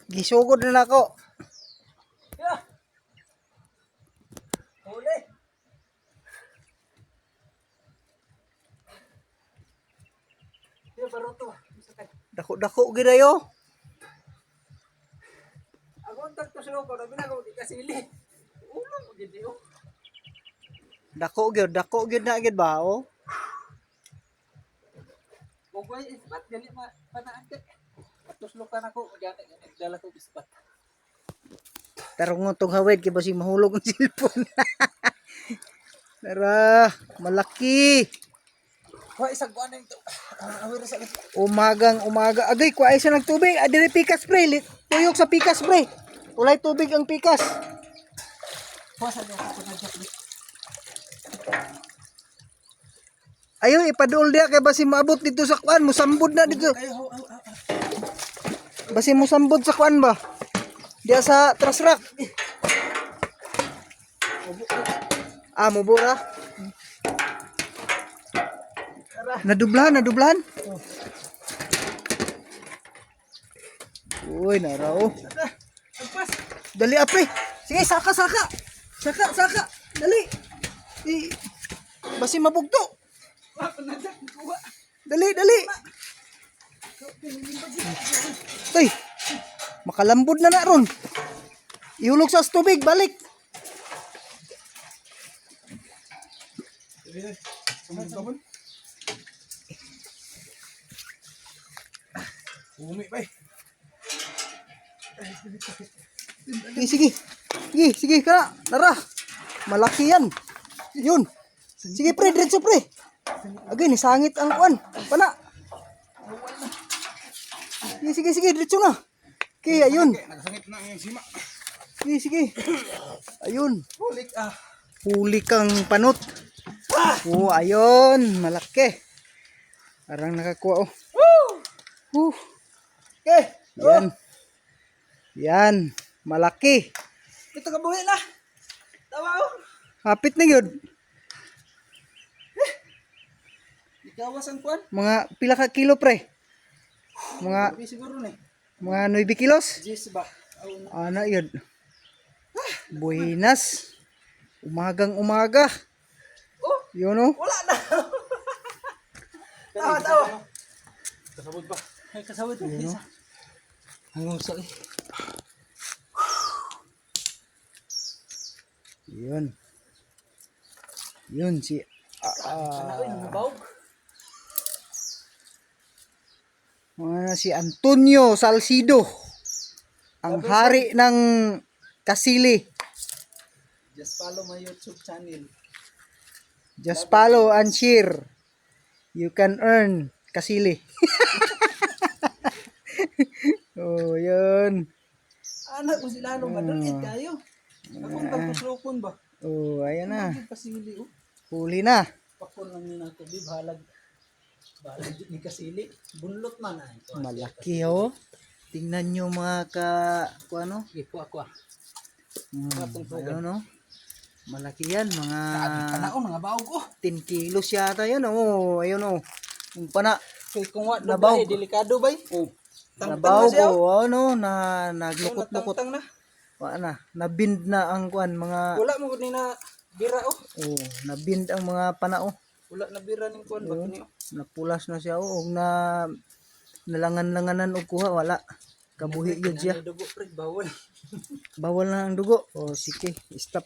Gisugod na nako. Yeah. Huli. Yeah, baruto. Dako-dako gid ayo. Ako ang tagtusulo ko, nabi na ako di kasili. Ulo mo gid yo. Dako gyud na gid ba oh. Kung ko ispat gali panaan ka. Tuslo ka nako, dala ko ispat. Tarong tong hawid kay basi mahulog ang cellphone. Tara, malaki. Wa isang kuan na ito. Awir sa ito. Umaga. Agay ko ay sa nagtubig. Adiri pikas pre. Tuyok sa pikas pre. Ulay tubig ang pikas. Wa sa niya ko na jack. Ayo ipadul dia kay basi maabot dito sa kuan, musambod na dito. Basi musambod sa kuan ba? Dia sa trash rack. Mubura. Nadublahan. Uy, narao. Agpas. Dali apre. Sige, saka. Dali. Basi mabugto. Wa panajak kuha. Dali. Tay. Makalambod na ron. Ihulog sa tubig, balik. Umi bay. Sige, kana. Nara. Malaki yan. Yun. Sige pre, diretso pre. Agay, ni sangit ang kuan. Pana. Sige, diretso na. Okay, ayun. Nagsangit na yung sima. Sige. Ayun. Hulik Huli kang panot. Oh, ayun. Malaki. Parang nakakuha oh. Woo! Okay. Yan. Malaki. Ito ka buhi na. Tawa oh. Hapit na yun. Ikawas ang kuan. Mga pila ka kilo pre? Sabi siguro ni. Mga 9 kilos? Jis ba? Ana yun. Buenas. Umaga. Oh, Yun oh. wala na. Tawa. Kasabot ba? Ay, kasabot. Isa. Hanggang sa Yun si si Antonio Salcido. Ang hari ng Kasili. Just follow my YouTube channel. Just follow and share. You can earn Kasili. Oh, yun. Anak ko sila nung madalit kayo. Ako ang pagpuslokon ba? Oh, ayan na. Kasili oh. Huli na. Pakon lang nina ko di bahalag ni kasili. Bunlot man ay. Malaki oh. Tingnan nyo mga ano? Ipo ako. Ayun no. Malaki yan. Mga Panao mga baog ko. 10 kilos yata yan. Oh, ayun oh. Yung pana. Kung wa Nabaw. delikado bay. Oh. Nabaw ko. Ano, naglukot-lukot. Tangtang na. Wala na. Nabind na ang kuan. Mga, Wala mo ni na bira oh. oh, nabind ang mga pana oh. Wala na bira ning kuan ba kini oh. Napulas na siya oh. Nalangan-langanan og kuha. Wala. Kabuhi yun siya. Dugo pre bawal. Bawal na ang dugo. Oh, sige. Stop